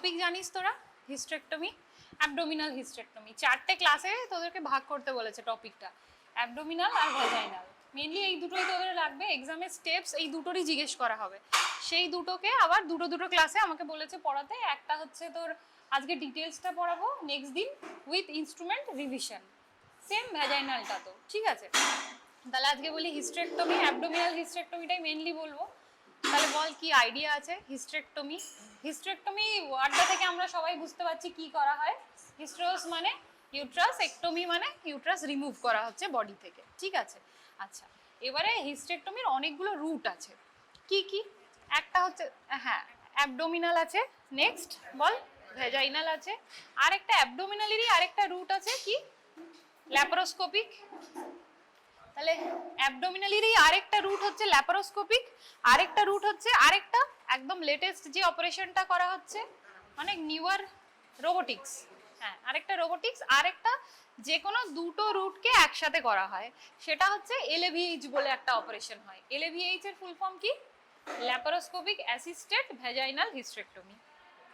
Topic জানিস তোরা? Hysterectomy, abdominal hysterectomy, 4টে ক্লাসে তোদেরকে ভাগ করতে বলেছে টপিকটা, অ্যাবডোমিনাল আর ভ্যাজাইনাল। মেনলি এই দুটোই তোদের লাগবে, এক্সামের স্টেপস এই দুটোরই জিজ্ঞেস করা হবে। সেই দুটোকে আবার দুটো দুটো ক্লাসে আমাকে বলেছে পড়াতে। একটা হচ্ছে তোর আজকে ডিটেলসটা পড়াবো, নেক্সট দিন উইথ ইনস্ট্রুমেন্ট রিভিশন, সেম ভ্যাজাইনালটা তো, ঠিক আছে? তাহলে আজকে বলি হিস্টেরেক্টমি, অ্যাবডোমিনাল হিস্টেরেক্টমিটাই মেনলি বলবো। তাহলে বল কি আইডিয়া আছে হিস্টেরেক্টমি? হিস্টেরেক্টমি ওয়ার্ডটা থেকে আমরা সবাই বুঝতে পারছি কি করা হয়। হিস্টেরোস মানে ইউট্রাস, একটমি মানে ইউট্রাস রিমুভ করা হচ্ছে বডি থেকে, ঠিক আছে? আচ্ছা, এবারে হিস্টেরেক্টমির অনেকগুলো রুট আছে। কি কি? একটা হচ্ছে, হ্যাঁ, অ্যাবডোমিনাল আছে, নেক্সট বল ভ্যাজাইনাল আছে, আর একটা অ্যাবডোমিনালেরই আরেকটা রুট আছে কি, ল্যাপারোস্কোপিক। তাহলে অ্যাবডোমিনালেরই আরেকটা রুট হচ্ছে ল্যাপারোস্কোপিক, আরেকটা রুট হচ্ছে আরেকটা একদম লেটেস্ট যে অপারেশনটা করা হচ্ছে, মানে নিউয়ার রোবোটিক্স। হ্যাঁ, আরেকটা রোবোটিক্স, আরেকটা যে কোনো দুটো রুটকে একসাথে করা হয়, সেটা হচ্ছে এলএভিএইচ বলে একটা অপারেশন হয়। এলএভিএইচ এর ফুল ফর্ম কি? Laparoscopic assisted vaginal hysterectomy.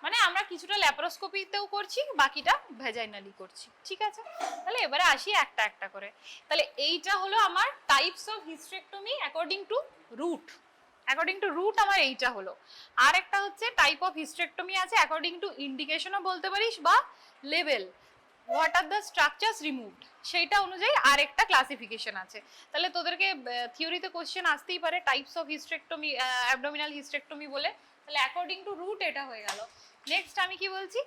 মানে আমরা কিছুটা ল্যাপারোস্কোপিতেও করছি, বাকিটা ভ্যাজাইনালি করছি, ঠিক আছে? তাহলে এবারে আসি একটা একটা করে। তাহলে এইটা হলো আমার types of hysterectomy according to root. According to root আমার এইটা হলো। আর একটা হচ্ছে টাইপ অফ হিস্টেরেক্টমি আছে অ্যাকর্ডিং টু ইন্ডিকেশনও বলতে পারিস বা level, what are the structures removed, সেইটা অনুযায়ী আরেকটা ক্লাসিফিকেশন আছে। তাহলে তোদেরকে থিওরিতে কোশ্চেন আসতেই পারে types of hysterectomy, abdominal hysterectomy বলে। তাহলে অ্যাকর্ডিং টু রুট এটা হয়ে গেল। নেক্সট আমি কি বলছি,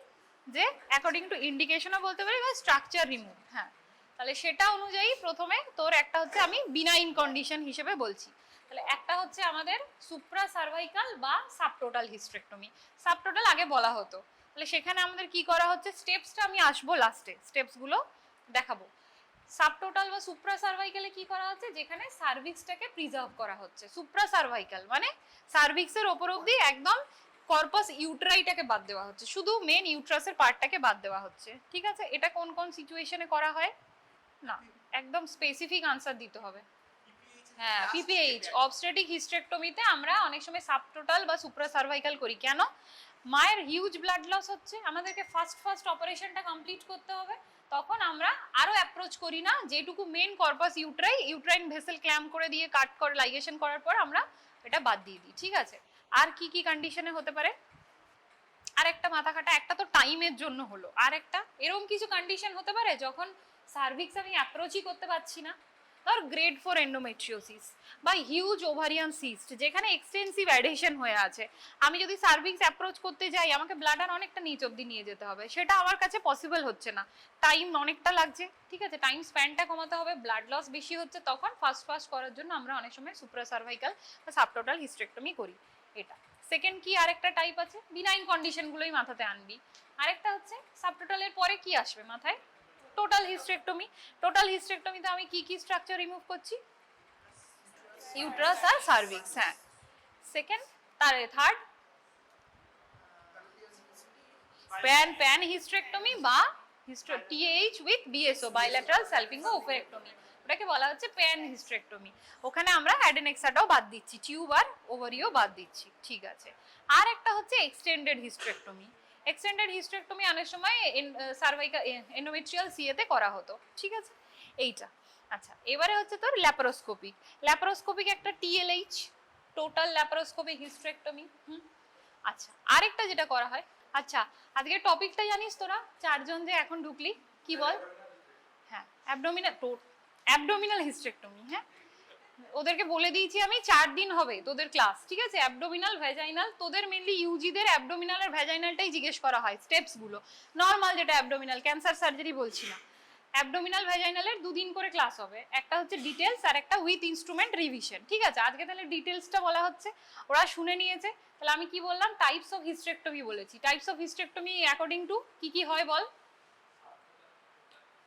যে অ্যাকর্ডিং টু ইন্ডিকেশনও বলতে পারি বা স্ট্রাকচার রিমুভ। হ্যাঁ, তাহলে সেটা অনুযায়ী প্রথমে তোর একটা হচ্ছে আমি বিনাইন কন্ডিশন হিসেবে বলছি। তাহলে একটা হচ্ছে আমাদের সুপ্রা সার্ভাইকাল বা সাবটোটাল হিস্টেরেক্টমি। সাবটোটাল আগে বলা হতো। তাহলে সেখানে আমাদের কি করা হচ্ছে, স্টেপসটা আমি আসবো লাস্টে, স্টেপসগুলো দেখাবো। সাবটোটাল বা সুপ্রা সার্ভাইকালে কি করা হচ্ছে, যেখানে সার্ভিক্সটাকে প্রিজার্ভ করা হচ্ছে। সুপ্রা সার্ভাইকাল মানে সার্ভিক্সের ওপর অবধি একদম কর্পাস ইউট্রাইটাকে বাদ দেওয়া হচ্ছে, শুধু মেন ইউট্রাসের পার্টটাকে বাদ দেওয়া হচ্ছে, ঠিক আছে? এটা কোন কোন সিচুয়েশনে করা হয়? না, একদম স্পেসিফিক আনসার দিতে হবে। হ্যাঁ, পিপিএইচ অবস্টেটিক হিস্টেরেক্টমিতে আমরা অনেক সময় সাবটোটাল বা সুপ্রা সার্ভাইকাল করি। কেন? মায়ের হিউজ ব্লাড লস হচ্ছে, আমাদেরকে ফার্স্ট অপারেশনটা কমপ্লিট করতে হবে, তখন আমরা আরো অ্যাপ্রোচ করি না, যেটুকু main corpus uterine vessel clamp করে দিয়ে কাট করে লাইগেশন করার পর আমরা এটা বাদ দিয়ে দিই, ঠিক আছে? আর কি কি কন্ডিশনে হতে পারে? আর একটা মাথা কাটা, একটা তো টাইমের জন্য হলো, আর একটা এরকম কিছু কন্ডিশন হতে পারে যখন সার্ভিক্স আমি অ্যাপ্রোচই করতে পারছি না। ধর গ্রেড 4 এন্ডোমেট্রিওসিস বা হিউজ ওভারিয়ান সিস্ট, যেখানে এক্সটেন্সিভ অ্যাডহেশন হয়ে আছে, আমি যদি সার্ভিক্স অ্যাপ্রোচ করতে যাই আমাকে ব্লাডার অনেকটা নিচ অব্দি নিয়ে যেতে হবে, সেটা আমার কাছে পসিবল হচ্ছে না, টাইম অনেকটা লাগছে, ঠিক আছে? টাইম স্প্যানটা কমাতে হবে, ব্লাড লস বেশি হচ্ছে, তখন ফার্স্ট করার জন্য আমরা অনেক সময় সুপ্রা সার্ভাইকাল বা সাবটোটাল হিস্টেরেক্টমি করি। এটা সেকেন্ড কি আরেকটা টাইপ আছে, বিনাইন কন্ডিশনগুলোই মাথাতে আনবি। আরেকটা হচ্ছে সাবটোটালের পরে কি আসবে মাথায়, টোটাল হিস্টেরেক্টমি। টোটাল হিস্টেরেক্টমিতে আমি কি কি স্ট্রাকচার রিমুভ করছি, ইউট্রাস আর সার্ভিক্স। হ্যাঁ, সেকেন্ড, থার্ড প্যান হিস্টেরেক্টমি বা টিএইচ উইথ বিএসও বাইল্যাটারাল স্যালপিঙ্গো ওভারেক্টমি, ওটাকে বলা হচ্ছে প্যান হিস্টেরেক্টমি। ওখানে আমরা অ্যাডেনেক্সাটাও বাদ দিচ্ছি, টিউব আর ওভারিও বাদ দিচ্ছি, ঠিক আছে? আর একটা হচ্ছে এক্সটেন্ডেড হিস্টেরেক্টমি। এক্সটেন্ডেড হিস্টেরেক্টমি অনেক সময় সার্ভাইকাল এন্ডোমেট্রিয়াল সিএতে করা হতো, ঠিক আছে? এইটা। আচ্ছা, এবারে হচ্ছে তোর ল্যাপারোস্কোপিক। ল্যাপারোস্কোপিক একটা টিএলএইচ, টোটাল ল্যাপারোস্কোপিক হিস্টেরেক্টমি। আচ্ছা, আরেকটা যেটা করা হয়, আচ্ছা আজকে টপিকটা জানিস তোরা? 4 জন যে এখন ঢুকলি, কি বল? হ্যাঁ, অ্যাবডোমিনাল হিস্টেরেক্টমি। হ্যাঁ, ওদেরকে বলে দিয়েছি আমি 4 দিন হবে তোদের ক্লাস, ঠিক আছে? অ্যাবডোমিনাল ভ্যাজাইনাল, তোদের মেইনলি ইউজিদের অ্যাবডোমিনাল আর ভ্যাজাইনালটাই জিজ্ঞেস করা হয়, স্টেপস গুলো নরমাল, যেটা অ্যাবডোমিনাল, ক্যান্সার সার্জারি বলছি না। অ্যাবডোমিনাল ভ্যাজাইনালের 2 দিন করে ক্লাস হবে, একটা হচ্ছে ডিটেলস আর একটা উইথ ইনস্ট্রুমেন্ট রিভিশন, ঠিক আছে? আজকে তাহলে ডিটেলসটা বলা হচ্ছে, ওরা শুনে নিয়েছে। তাহলে আমি কি বললাম, টাইপস অফ হিস্টেরেক্টমি বলেছি। Types of hysterectomy according two কি হয় বল?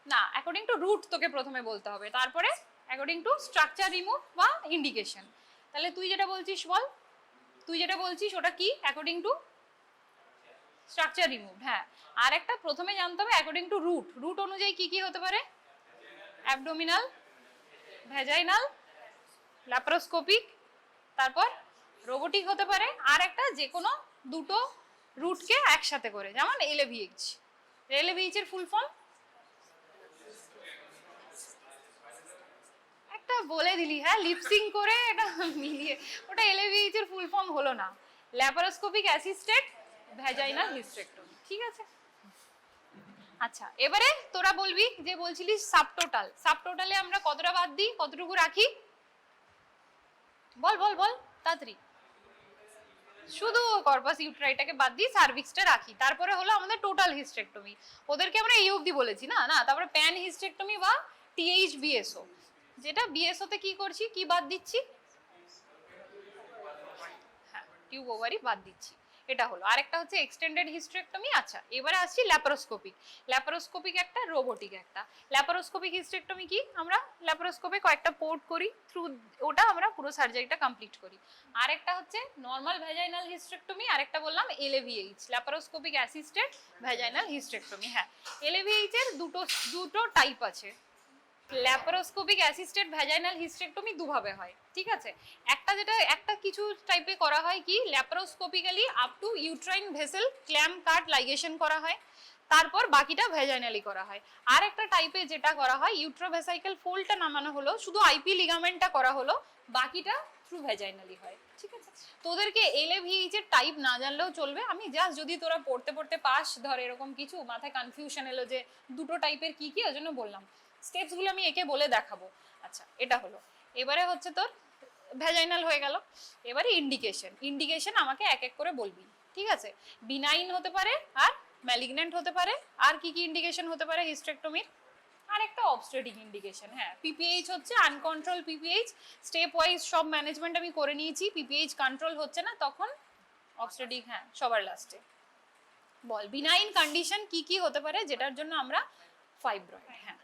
না, অ্যাকর্ডিং টু রুট তোকে প্রথমে বলতে হবে, তারপরে অ্যাকর্ডিং টু স্ট্রাকচার রিমুভ বা ইন্ডিকেশন। তাহলে তুই যেটা বলছিস বল, তুই যেটা বলছিস ওটা কি? According to structure remove. হ্যাঁ, আর একটা প্রথমে জানতে হবে অ্যাকর্ডিং টু রুট। রুট অনুযায়ী কি হতে পারে? অ্যাবডোমিনাল, ভ্যাজাইনাল, ল্যাপারোস্কোপিক, তারপর রোবোটিক হতে পারে, আর একটা যে কোনো দুটো রুটকে একসাথে করে, যেমন এলএভিএইচ। এলএভিএইচ এর ফুল ফর্ম একটা বলে দিলি, হ্যাঁ লিপসিং করে এটা মিলিয়ে, ওটা এলএভিএইচ এর ফুল ফর্ম হলো না, ল্যাপারোস্কোপিক অ্যাসিস্টেড ভ্যাজাইনাল হিস্টেরেক্টমি, ঠিক আছে। আচ্ছা এবারে তোরা বলবি যে বলছিলিস সাবটোটাল, সাবটোটালে আমরা কতটা বাদ দিই, কতটুকু রাখি, বল বল বল তাড়াতাড়ি। শুধু কর্পাস ইউট্রাইটাকে বাদ দিই, সার্ভিক্সটা রাখি, তারপরে হলো আমাদের টোটাল হিস্টেরেক্টমি। ওদেরকে আমরা এই অবধি বলেছি না, না তারপরে প্যান হিস্টেরেক্টমি বা টিএইচবিএসও, যেটা বিএসও তে কি করছি, কি বাদ দিচ্ছি, হ্যাঁ টিউব ওভারি বাদ দিচ্ছি, এটা হলো। আরেকটা হচ্ছে এক্সটেন্ডেড হিস্টেরেক্টমি। আচ্ছা এবারে আসছি ল্যাপারোস্কোপিক। ল্যাপারোস্কোপিক একটা, রোবোটিক একটা। ল্যাপারোস্কোপিক হিস্টেরেক্টমি কি, আমরা ল্যাপারোস্কোপে কয়েকটা পোর্ট করি, থ্রু ওটা আমরা পুরো সার্জারিটা কমপ্লিট করি। আরেকটা হচ্ছে নর্মাল ভ্যাজাইনাল হিস্টেরেক্টমি, আরেকটা বললাম এলএভিএইচ, ল্যাপারোস্কোপিক অ্যাসিস্টেড ভ্যাজাইনাল হিস্টেরেক্টমি। হ্যাঁ এলএভিএইচ এর দুটো টাইপ আছে। ল্যাপারোস্কোপিক অ্যাসিস্টেড ভ্যাজাইনাল হিস্টেরেক্টমি দুভাবে হয়, ঠিক আছে। একটা যেটা একটা কিছু টাইপে করা হয় কি, laparoscopically up to uterine vessel clam cut ligation করা হয়, তারপর বাকিটা ভ্যাজাইনালি করা হয়। আর একটা টাইপে যেটা করা হয়, ইউট্রোভেসাইকেল ফোল্ডটা নামানো হলো, শুধু আইপি লিগামেন্টটা করা হলো, বাকিটা থ্রু ভ্যাজাইনালি হয়, ঠিক আছে। তোদেরকে এলএভিএইচ এর টাইপ না জানলেও চলবে, আমি জাস্ট যদি তোরা পড়তে পড়তে পাস, ধর এরকম কিছু মাথায় কনফিউশন এলো যে দুটো টাইপের কি কি, ওই জন্য বললাম। স্টেপস গুলো আমি একে বলে দেখাবো। আচ্ছা এটা হলো, এবারে হচ্ছে তোর ভ্যাজাইনাল হয়ে গেল। এবারে ইন্ডিকেশন, ইন্ডিকেশন আমাকে এক এক করে বলবি, ঠিক আছে। বিনাইন হতে পারে আর ম্যালিগন্যান্ট হতে পারে, আর কি কি ইন্ডিকেশন হতে পারে হিস্টেরেক্টমির, আর একটা অবস্টেটিক ইন্ডিকেশন। হ্যাঁ পিপিএইচ হচ্ছে আনকন্ট্রোল পিপিএইচ, স্টেপ ওয়াইজ সব ম্যানেজমেন্ট আমি করে নিয়েছি, পিপিএইচ কন্ট্রোল হচ্ছে না তখন অবস্টেটিক, হ্যাঁ সবার লাস্টে। বল বিনাইন কন্ডিশন কি কি হতে পারে যেটার জন্য আমরা, ফাইব্রয়েড, হ্যাঁ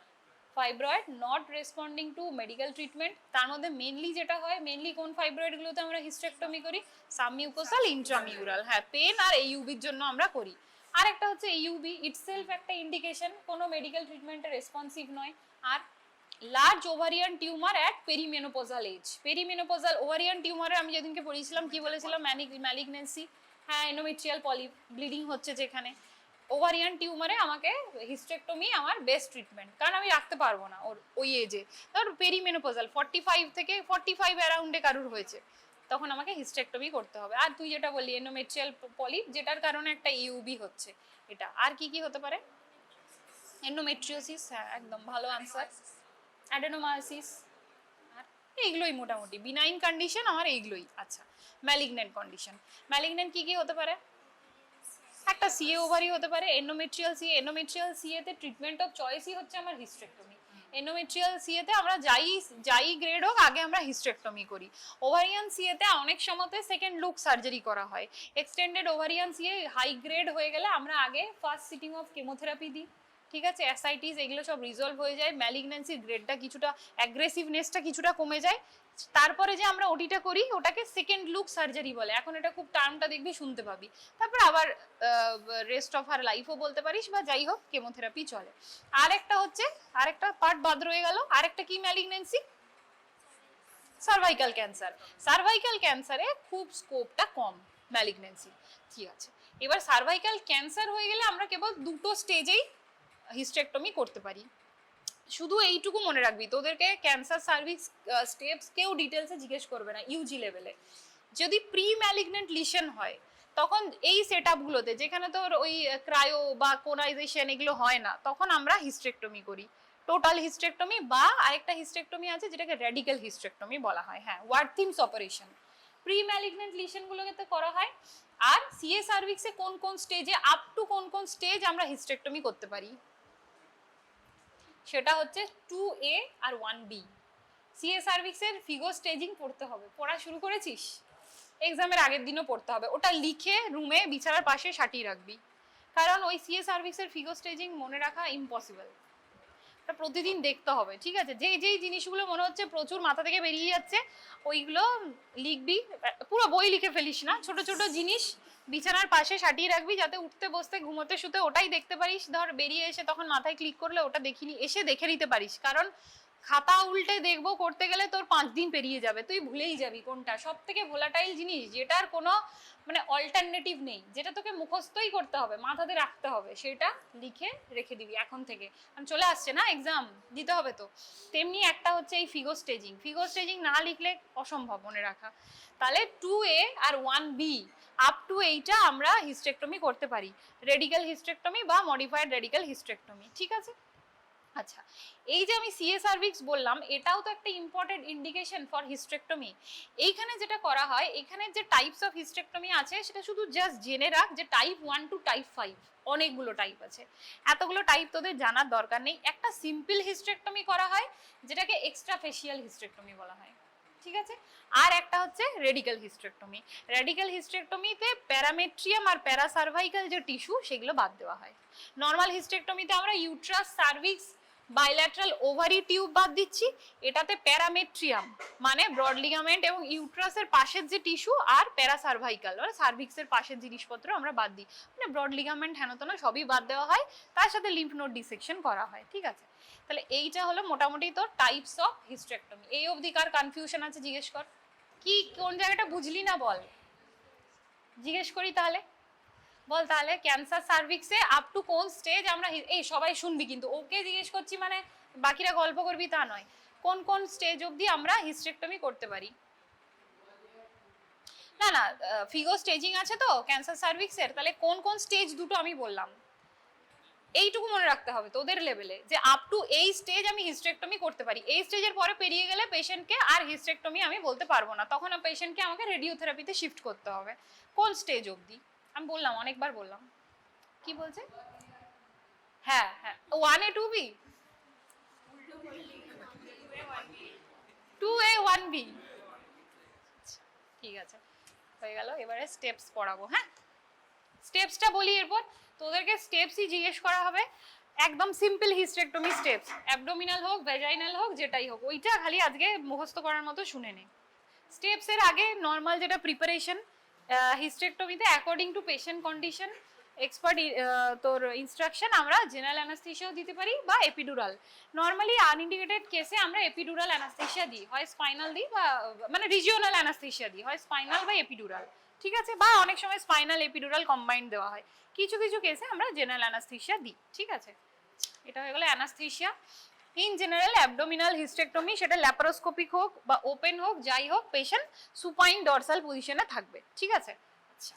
fibroid not responding two medical treatment. তার মধ্যে মেনলি যেটা হয়, মেনলি কোন ফাইব্রয়েডগুলোতে আমরা হিস্টেরেক্টমি করি, সাবমিউকোসাল, ইন্ট্রামিউরাল, হ্যাঁ পেন আর এইউবির জন্য আমরা করি। আর একটা হচ্ছে এইউবি ইটসেলফ একটা ইন্ডিকেশন, কোনো মেডিকেল ট্রিটমেন্টে রেসপন্সিভ নয়। আর large ovarian tumour at perimenopausal age, perimenopausal ovarian টিউমারে আমি যেদিনকে পড়িয়েছিলাম কি বলেছিলাম, ম্যালিগনেন্সি, হ্যাঁ এন্ডোমেট্রিয়াল পলিপ ব্লিডিং হচ্ছে যেখানে, ওভারিয়ান টিউমারে আমাকে হিস্টেরেক্টমি আমার বেস্ট ট্রিটমেন্ট, কারণ আমি রাখতে পারবো না ওর ওই এজে। ধর পেরিমেনোপজাল 45 থেকে 45 অ্যারাউন্ডে কারুর হয়েছে, তখন আমাকে হিস্টেরেক্টমি করতে হবে। আর তুই যেটা বললি এন্ডোমেট্রিয়াল পলিপ, যেটার কারণে একটা ইউবি হচ্ছে, এটা। আর কি কি হতে পারে, এন্ডোমেট্রিওসিস, হ্যাঁ একদম ভালো আনসার, অ্যাডেনোমায়োসিস, আর এইগুলোই মোটামুটি বিনাইন কন্ডিশন আমার এইগুলোই। আচ্ছা ম্যালিগন্যান্ট কন্ডিশন, ম্যালিগন্যান্ট কি কি হতে পারে, একটা সিএ ওভারি হতে পারে, এন্ডোমেট্রিয়াল সিএ, এন্ডোমেট্রিয়াল সিএ তে ট্রিটমেন্ট অফ চয়েসই হচ্ছে আমার হিস্টেরেক্টমি। এন্ডোমেট্রিয়াল সিএ তে আমরা যাই গ্রেড হোক আগে আমরা হিস্টেরেক্টমি করি। ওভারিয়ান সিএ তে অনেক সময়তে সেকেন্ড লুক সার্জারি করা হয়। Extended ovarian CA high grade হয়ে গেলে আমরা আগে ফার্স্ট সিটিং অফ কেমোথেরাপি দিই, ঠিক আছে। অ্যাসাইটিস এগুলো সব রিজলভ হয়ে যায়, ম্যালিগন্যান্সির গ্রেডটা কিছুটা, অ্যাগ্রেসিভনেসটা কিছুটা কমে যায়, তারপরে যে আমরা ওটিটা করি ওটাকে সেকেন্ড লুক সার্জারি বলে। এখন এটা খুব টার্মটা দেখবি শুনতে পাবি, তারপর আবার রেস্ট অফ হার লাইফও বলতে পারিস, বা যাই হোক কেমোথেরাপি চলে। আরেকটা হচ্ছে, আরেকটা পার্ট বাদ রয়ে গেল, আরেকটা কি ম্যালিগন্যান্সি, সার্ভাইকাল ক্যান্সার। সার্ভাইকাল ক্যান্সারে খুব স্কোপটা কম ম্যালিগন্যান্সি, ঠিক আছে। এবার সার্ভাইকাল ক্যান্সার হয়ে গেলে আমরা কেবল দুটো স্টেজেই হিস্টেরেক্টমি করতে পারি। শুধু এইটুকু মনে রাখবি, তোদেরকে ক্যান্সার সার্ভিক্স স্টেপস কেউ ডিটেলসে জিজ্ঞেস করবে না ইউজি লেভেলে। যদি প্রি ম্যালিগনেন্ট লিশন হয় তখন এই সেট আপগুলোতে, যেখানে তোর ওই ক্রায়ো বা কোনাইজেশন এগুলো হয় না, তখন আমরা হিস্টেরেক্টমি করি, টোটাল হিস্টেরেক্টমি, বা আরেকটা হিস্টেরেক্টমি আছে যেটাকে র্যাডিক্যাল হিস্টেরেক্টমি বলা হয়, হ্যাঁ ওয়ার্থিমস অপারেশন। প্রি ম্যালিগনেন্ট লিশনগুলোকে তো করা হয়। আর সিএ সার্ভিক্সে কোন কোন স্টেজে, আপ টু কোন কোন স্টেজ আমরা হিস্টেরেক্টমি করতে পারি, সেটা হচ্ছে 2A আর 1B। সিএ সার্ভিক্সের ফিগো স্টেজিং পড়তে হবে, পড়া শুরু করেছিস, এক্সামের আগের দিনও পড়তে হবে, ওটা লিখে রুমে বিছানার পাশে সাটিয়ে রাখবি, কারণ ওই সিএ সার্ভিক্সের ফিগো স্টেজিং মনে রাখা ইম্পসিবল, ওটা প্রতিদিন দেখতে হবে, ঠিক আছে। যেই জিনিসগুলো মনে হচ্ছে প্রচুর মাথা থেকে বেরিয়ে যাচ্ছে ওইগুলো লিখবি, পুরো বই লিখে ফেলিস না, ছোট ছোট জিনিস বিছানার পাশে সাটিয়ে রাখবি, যাতে উঠতে বসতে ঘুমোতে শুতে ওটাই দেখতে পারিস। ধর বেরিয়ে এসে তখন মাথায় ক্লিক করলে ওটা দেখিনি, এসে দেখে নিতে পারিস, কারণ খাতা উল্টে দেখবো করতে গেলে তোর 5 দিন পেরিয়ে যাবে, তুই ভুলেই যাবি কোনটা সব থেকে ভোলাটাইল জিনিস, যেটার কোনো মানে অল্টারনেটিভ নেই, যেটা তোকে মুখস্থই করতে হবে, মাথাতে রাখতে হবে, সেটা লিখে রেখে দিবি এখন থেকে, কারণ চলে আসছে না এক্সাম দিতে হবে তো। তেমনি একটা হচ্ছে এই ফিগো স্টেজিং না লিখলে অসম্ভব মনে রাখা। তাহলে 2A R 1B up to এইটা আমরা হিস্টেক্টমি করতে পারি, রেডিক্যাল হিস্টেক্টমি বা মডিফাইড রেডিক্যাল হিস্টেক্টমি, ঠিক আছে। আচ্ছা, এই যে আমি সিএ সার্ভিক্স বললাম, এটাও তো একটা ইম্পর্টেন্ট ইন্ডিকেশন ফর হিস্টেক্টমি। এইখানে যেটা করা হয়, এখানে যে টাইপস অফ হিস্টেক্টমি আছে সেটা শুধু জাস্ট জেনে রাখ যে টাইপ 1 টু টাইপ 5 অনেকগুলো টাইপ আছে, এতগুলো টাইপ তোদের জানার দরকার নেই। একটা সিম্পল হিস্টেক্টমি করা হয় যেটাকে এক্সট্রাফেশিয়াল হিস্টেক্টমি বলা হয়, ঠিক আছে। আর একটা হচ্ছে রেডিক্যাল হিস্টেক্টমি। রেডিক্যাল হিস্টেক্টমিতে প্যারামেট্রিয়াম আর প্যারাসার্ভাইকাল যে টিস্যু সেগুলো বাদ দেওয়া হয়। নর্মাল হিস্টেক্টমিতে আমরা uterus, cervix, bilateral ovary tube বাদ দিচ্ছি, এটাতে প্যারামেট্রিয়াম মানে ব্রড লিগামেন্ট এবং ইউট্রাসের পাশের যে টিস্যু আর প্যারাসার্ভাইকাল মানে সার্ভিক্সের পাশের জিনিসপত্র আমরা বাদ দিই, মানে ব্রড লিগামেন্ট হেনতনা সবই বাদ দেওয়া হয়, তার সাথে লিম্ফ নোড ডিসেকশন করা হয়, ঠিক আছে। তাহলে এইটা হলো মোটামুটি তোর টাইপস অফ হিস্টেক্টমি। এই অবধি কার কনফিউশন আছে জিজ্ঞেস কর, কি কোন জায়গাটা বুঝলি না বল, জিজ্ঞেস করি তাহলে বল। তাহলে ক্যান্সার সার্ভিক্সে আপ টু কোন স্টেজ আমরা, এই সবাই শুনবি কিন্তু, ওকে জিজ্ঞেস করছি মানে বাকিরা গল্প করবি তা নয়, কোন কোন স্টেজ অবধি আমরা হিস্টেক্টমি করতে পারি। না না, ফিগো স্টেজিং আছে তো ক্যান্সার সার্ভিক্সের, তাহলে কোন কোন স্টেজ দুটো আমি বললাম, এইটুকু মনে রাখতে হবে তোদের লেভেলে যে আপ টু এই স্টেজ আমি হিস্টেক্টমি করতে পারি, এই স্টেজের পরে পেরিয়ে গেলে পেশেন্টকে আর হিস্টেক্টমি আমি বলতে পারবো না, তখন পেশেন্টকে আমাকে রেডিওথেরাপিতে শিফট করতে হবে। কোন স্টেজ অবধি আমি বললাম, অনেকবার বললাম, কি বলছে? হ্যাঁ হ্যাঁ, 1A 2B 2A 1B, ঠিক আছে হয়ে গেল। এবারে স্টেপস পড়াবো, হ্যাঁ স্টেপসটা বলি, এরপর তোদেরকে স্টেপসই জিজ্ঞেস করা হবে, একদম সিম্পল হিস্টেক্টমি স্টেপস, অ্যাবডোমিনাল হোক ভ্যাজাইনাল হোক যেটাই হোক, ওইটা খালি আজকে মুখস্থ করার মতো শুনে নে। স্টেপসের আগে নর্মাল যেটা প্রিপারেশন হিস্টেক্টমিতে according to patient condition expert তোর ইনস্ট্রাকশন আমরা জেনারেল অ্যানাস্থেশিয়াও দিতে পারি বা এপিডুরাল। নর্মালি আনইন্ডিকেটেড কেসে আমরা এপিডুরাল অ্যানাস্থেশিয়া দিই, হয় স্পাইনাল দিই বা মানে রিজিওনাল অ্যানাস্থেশিয়া দিই, হয় স্পাইনাল বা এপিডুরাল, ঠিক আছে, বা অনেক সময় স্পাইনাল এপিডুরাল কম্বাইন্ড দেওয়া হয়, কিছু কিছু কেসে আমরা জেনারেল অ্যানাস্থেশিয়া দিই, ঠিক আছে। এটা হয়ে গেল anaesthesia. In general abdominal hysterectomy সেটা ল্যাপারোস্কোপিক হোক বা ওপেন হোক যাই হোক, পেশেন্ট সুপাইন ডরসাল পজিশনে থাকবে, ঠিক আছে। আচ্ছা,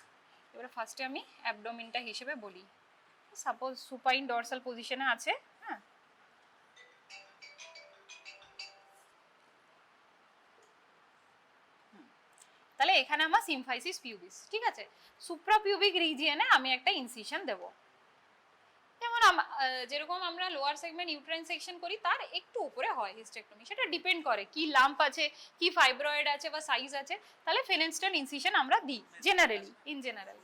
এবারে ফার্স্টে আমি অ্যাবডোমিনটা হিসেবে বলি, সাপোজ সুপাইন ডরসাল পজিশনে আছে, হ্যাঁ তাহলে এখানে আমার সিমফাইসিস পিউবিস, ঠিক আছে, সুপ্রাপিউবিক রিজিয়নে আমি একটা ইনসিশন দেব, যেমন যেরকম আমরা লোয়ার সেগমেন্ট ইউট্রাইন সেকশন করি তার একটু উপরে হয় হিস্টেক্টমি, সেটা ডিপেন্ড করে কি লাম্প আছে, কি ফাইব্রয়েড আছে বা সাইজ আছে, তাহলে ফেনেনস্টাইন ইনসিশন আমরা দিই জেনারেলি, ইন জেনারেল।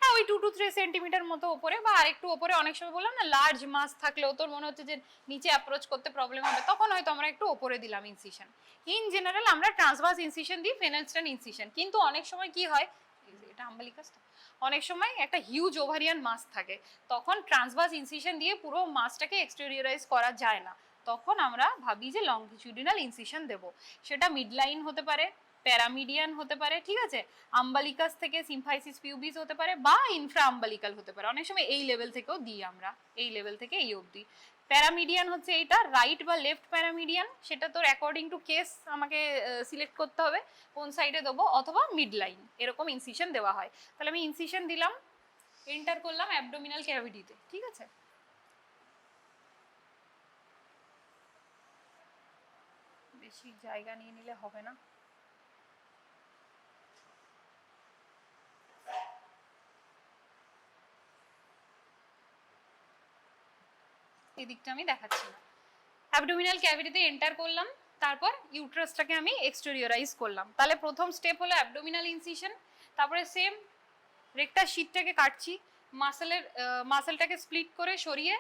হ্যাঁ ওই 2 to 3 সেন্টিমিটার মতো উপরে বা আরেকটু উপরে, অনেক সময় বললাম না লার্জ মাস থাকলেও তোর মনে হচ্ছে যে নিচে অ্যাপ্রোচ করতে প্রবলেম হবে, তখন হয়তো আমরা একটু উপরে দিলাম ইনসিশন। ইন জেনারেল আমরা ট্রান্সভার্স ইনসিশন দিই, ফেনেনস্টাইন ইনসিশন। কিন্তু অনেক সময় কি হয়, এটা আম্বালিকাসটা, অনেক সময় একটা হিউজ ওভারিয়ান মাস থাকে, তখন ট্রান্সভার্স ইনসিশন দিয়ে পুরো মাসটাকে এক্সটেরিয়রাইজ করা যায় না, তখন আমরা ভাবি যে লংগিটিউডিনাল ইনসিশন দেব, সেটা মিডলাইন হতে পারে, প্যারামিডিয়ান হতে পারে, ঠিক আছে, আম্বালিকাস থেকে সিমফাইসিস পিউবিস হতে পারে বা ইনফ্রা আম্বালিকাল হতে পারে, অনেক সময় এই লেভেল থেকেও দিই আমরা, এই লেভেল থেকে এই অবধি। প্যারামিডিয়ান হচ্ছে এইটা, রাইট বা লেফট প্যারামিডিয়ান, সেটা তোর অ্যাকর্ডিং টু কেস আমাকে সিলেক্ট করতে হবে কোন সাইডে দেবো, অথবা মিড লাইন, এরকম ইনসিশন দেওয়া হয়। তাহলে আমি ইনসিশন দিলাম, এন্টার করলাম অ্যাবডোমিনাল ক্যাভিটিতে, ঠিক আছে। বেশি জায়গা নিয়ে নিলে হবে না, এই দিকটা আমি দেখাচ্ছি না। অ্যাবডোমিনাল ক্যাভিটিতে এন্টার করলাম, তারপর ইউট্রাসটাকে আমি এক্সটেরিয়রাইজ করলাম, তাহলে প্রথম স্টেপ হলো অ্যাবডোমিনাল ইনসিশন, তারপরে সেম রেক্টাস শীটটাকে কাটছি, মাসেলটাকে স্প্লিট করে সরিয়ে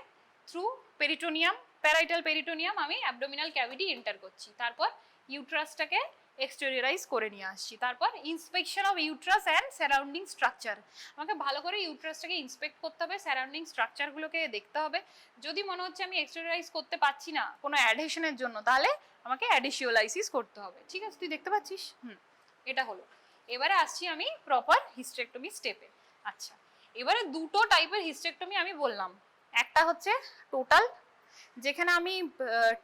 থ্রু পেরিটোনিয়াম, প্যারাইটাল পেরিটোনিয়াম আমি অ্যাবডোমিনাল ক্যাভিটি এন্টার করছি, তারপর ইউট্রাসটাকে এক্সটেরিয়রাইজ করে নিয়ে আসছি। তারপর inspection of uterus and surrounding structure, আমাকে ভালো করে ইউট্রাসটাকে ইন্সপেক্ট করতে হবে, সারাউন্ডিং স্ট্রাকচারগুলোকে দেখতে হবে। যদি মনে হচ্ছে আমি এক্সটেরিয়রাইজ করতে পারছি না কোনো অ্যাডহেশনের জন্য, তাহলে আমাকে অ্যাডিশিওলাইসিস করতে হবে। ঠিক আছে, তুই দেখতে পাচ্ছিস? এটা হলো। এবারে আসছি আমি প্রপার হিস্টেরেক্টমি স্টেপে। আচ্ছা, এবারে দুটো টাইপের হিস্টেরেক্টমি আমি বললাম। একটা হচ্ছে টোটাল, যেখানে আমি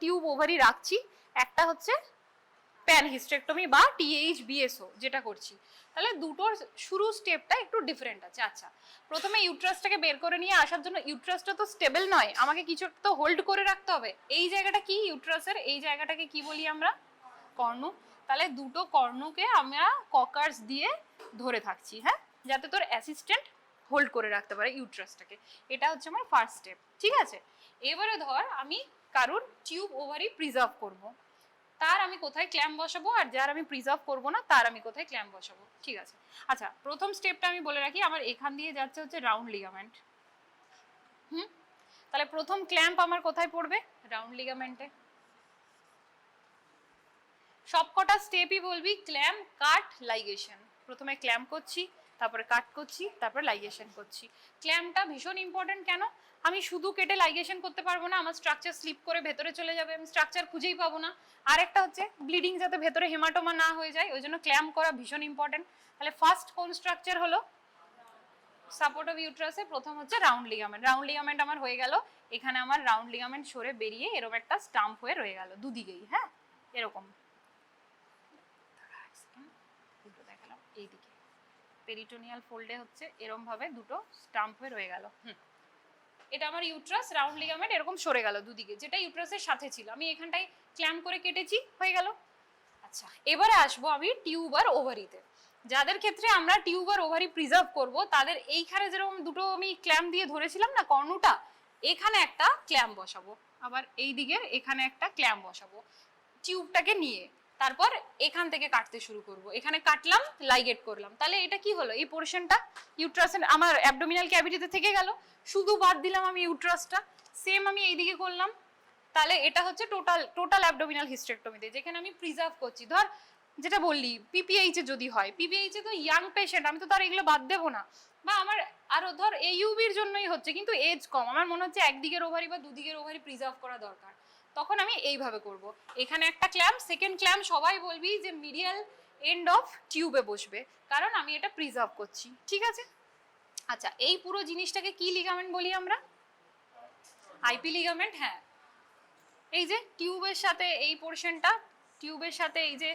টিউব ওভারি রাখছি। একটা হচ্ছে প্যান হিস্টেরেক্টমি বা THBSO যেটা করছি। তাহলে দুটোর শুরু স্টেপটা একটু ডিফারেন্ট আছে। আচ্ছা, প্রথমে ইউট্রাসটাকে বের করে নিয়ে আসার জন্য, ইউট্রাসটা তো স্টেবল নয়, আমাকে কিছু তো হোল্ড করে রাখতে হবে। এই জায়গাটা কি ইউট্রাসের, এই জায়গাটাকে কি বলি আমরা? কর্ণ। তাহলে দুটো কর্ণকে আমরা ককার্স দিয়ে ধরে থাকছি, হ্যাঁ, যাতে তোর অ্যাসিস্ট্যান্ট হোল্ড করে রাখতে পারে ইউট্রাসটাকে। এটা হচ্ছে আমার ফার্স্ট স্টেপ। ঠিক আছে, এবারে ধর আমি কারুর টিউব ওভারি প্রিজার্ভ করব, তার আমি কোথায় ক্ল্যাম্প বসাবো, আর যার আমি প্রিজার্ভ করব না তার আমি কোথায় ক্ল্যাম্প বসাবো। ঠিক আছে, আচ্ছা, প্রথম স্টেপটা আমি বলে রাখি, আমার এখান দিয়ে যাচ্ছে হচ্ছে রাউন্ড লিগামেন্ট। তাহলে প্রথম ক্ল্যাম্প আমার কোথায় পড়বে? রাউন্ড লিগামেন্টে। সবকটা স্টেপই বলবি ক্ল্যাম্প, কাট, লাইগেশন। প্রথমে ক্ল্যাম্প করছি, তারপরে কাট করছি, তারপরে লাইগেশন করছি। ক্ল্যাম্পটা ভীষণ ইম্পর্টেন্ট। কেন? আমি শুধু কেটে লাইগেশন করতে পারবো না, আমার স্ট্রাকচার স্লিপ করে ভেতরে চলে যাবে, আমি স্ট্রাকচার খুঁজেই পাবো না। আর একটা হচ্ছে ব্লিডিং যাতে ভেতরে হেমাটোমা না হয়ে যায়, ওই জন্য ক্ল্যাম্প করা ভীষণ ইম্পর্টেন্ট। তাহলে ফার্স্ট কোন স্ট্রাকচার হলো? সাপোর্ট অফ ইউট্রাসে প্রথম হচ্ছে রাউন্ড লিগামেন্ট। রাউন্ড লিগামেন্ট আমার হয়ে গেল, এখানে আমার রাউন্ড লিগামেন্ট সরে বেরিয়ে এরকম একটা স্টাম্প হয়ে রয়ে গেল দুদিকেই, হ্যাঁ, এরকম। দেখালাম এইদিকে পেরিটোনিয়াল ফোল্ডে হচ্ছে এরকম ভাবে দুটো স্টাম্প হয়ে রয়ে গেল। এটা আমার ইউট্রাস, রাউন্ড লিগামেন্ট এরকম সরে গেল দুদিকে, যেটা ইউট্রাসের সাথে ছিল। আমি এখানটায় ক্ল্যাম্প করে কেটেছি, হয়ে গেল। আচ্ছা, এবারে আসবো আমি টিউব আর ওভারিতে। যাদের ক্ষেত্রে আমরা টিউব আর ওভারি প্রিজার্ভ করব, তাদের এইখানে যেরকম দুটো আমি ক্ল্যাম্প দিয়ে ধরেছিলাম না কর্ণটা, এখানে একটা ক্ল্যাম্প বসাবো, আবার এই দিকের এখানে একটা ক্ল্যাম্প বসাবো টিউবটাকে নিয়ে। তারপর এখান থেকে কাটতে শুরু করব, এখানে কাটলাম, লাইগেট করলাম। তাহলে এটা কি হলো? এই পোরশনটা ইউট্রাসের আমার অ্যাবডোমিনাল ক্যাভিটিতে থেকে গেল, শুধু বাদ দিলাম আমি ইউট্রাসটা। সেম আমি এইদিকে করলাম। তাহলে এটা হচ্ছে টোটাল অ্যাবডোমিনাল হিস্টেরেক্টমিতে, যেখানে আমি প্রিজার্ভ করছি। ধর যেটা বললি PPH এ যদি হয়, PPH এ তো ইয়াং পেশেন্ট, আমি তো তার এগুলো বাদ দেবো না। বা আমার আরো ধর AUB-র জন্যই হচ্ছে, কিন্তু এজ কম, আমার মনে হচ্ছে একদিকের ওভারি বা দুদিকের ওভারি প্রিজার্ভ করা দরকার, তখন আমি এইভাবে করব। এখানে একটা ক্ল্যাম্প, সেকেন্ড ক্ল্যাম্প সবাই বলবি যে মিডিয়াল এন্ড অফ টিউবে বসবে, কারণ আমি এটা প্রিজার্ভ করছি। ঠিক আছে, আচ্ছা, এই পুরো জিনিসটাকে কি লিগামেন্ট বলি আমরা? IP ligament. হ্যাঁ, এই যে টিউবের সাথে এই পোরশনটা, টিউবের সাথে এই যে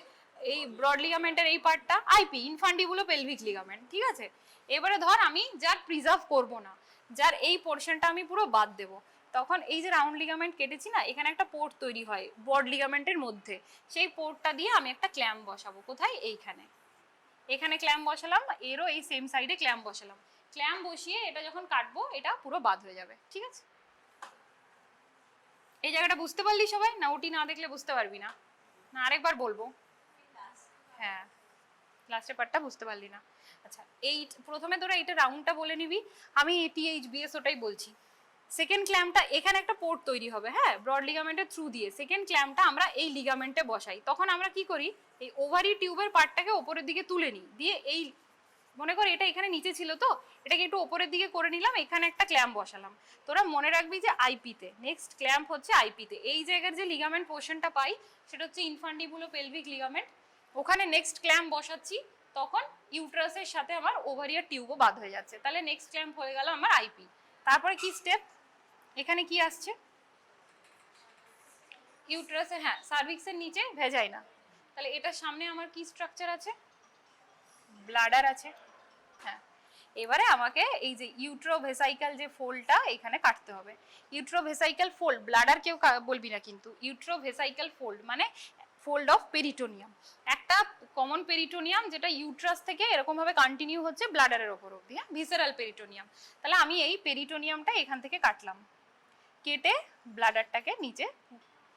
এই ব্রড লিগামেন্টের এই পার্টটা IP, ইনফান্ডিবুলো পেলভিক লিগামেন্ট। ঠিক আছে, এবারে ধর আমি যার প্রিজার্ভ করব না, যার এই পোরশনটা আমি পুরো বাদ দেব, তখন এই যে রাউন্ড লিগামেন্ট কেটেছি না, এখানে একটা পোর্ট তৈরি হয় ব্রড লিগামেন্টের মধ্যে, সেই পোর্টটা দিয়ে আমি একটা ক্ল্যাম্প বসাবো। কোথায়? এইখানে। এখানে ক্ল্যাম্প বসালাম, এরও এই সেম সাইডে ক্ল্যাম্প বসালাম। ক্ল্যাম্প বসিয়ে এটা যখন কাটবো, এটা পুরো বাদ হয়ে যাবে। ঠিক আছে, এই জায়গাটা বুঝতে পারলি সবাই? না ওটি না দেখলে বুঝতে পারবি না? না আরেকবার বলবো? হ্যাঁ, লাস্টের পার্টটা বুঝতে পারলি না। আচ্ছা, এই প্রথমে তোরা এটা রাউন্ডটা বলে নিবি, আমি THBS ওটাই বলছি। সেকেন্ড ক্ল্যাম্পটা এখানে একটা পোর্ট তৈরি হবে, হ্যাঁ, ব্রড লিগামেন্টের থ্রু দিয়ে। সেকেন্ড ক্ল্যাম্পটা আমরা এই লিগামেন্টে বসাই। তখন আমরা কি করি? এই ওভারি টিউবের পার্টটাকে ওপরের দিকে তুলে নিই, দিয়ে এই মনে কর এটা এখানে নিচে ছিল, তো এটাকে একটু ওপরের দিকে করে নিলাম, এখানে একটা ক্ল্যাম্প বসালাম। তোরা মনে রাখবি যে IP-তে নেক্সট ক্ল্যাম্প হচ্ছে IP-তে। এই জায়গার যে লিগামেন্ট পোর্শনটা পাই, সেটা হচ্ছে ইনফান্ডিবুলো পেলভিক লিগামেন্ট। ওখানে নেক্সট ক্ল্যাম্প বসাচ্ছি, তখন ইউট্রাসের সাথে আমার ওভারিয়ার টিউবও বাদ হয়ে যাচ্ছে। তাহলে নেক্সট ক্ল্যাম্প হয়ে গেল আমার IP। তারপরে কি স্টেপ? এখানে কি আসছে? ইউট্রাসের, হ্যাঁ, সার্ভিক্সের নিচে ভেজাইনা। তাহলে এটার সামনে আমার কি স্ট্রাকচার আছে? ব্লাডার আছে। হ্যাঁ, এবারে আমাকে এই যে ইউট্রোভেসাইকাল যে ফোল্ডটা এখানে কাটতে হবে। ইউট্রোভেসাইকাল ফোল্ড, ব্লাডার কেউ বলবি না কিন্তু। ইউট্রোভেসাইকাল ফোল্ড মানে ফোল্ড অফ পেরিটোনিয়াম, একটা কমন পেরিটোনিয়াম যেটা ইউট্রাস থেকে এরকম ভাবে কন্টিনিউ হচ্ছে ব্লাডারের ওপর অবধি, হ্যাঁ, ভিসেরাল পেরিটোনিয়াম। তাহলে আমি এই পেরিটোনিয়ামটা এখান থেকে কাটলাম, কেটে ব্লাডারটাকে নিচে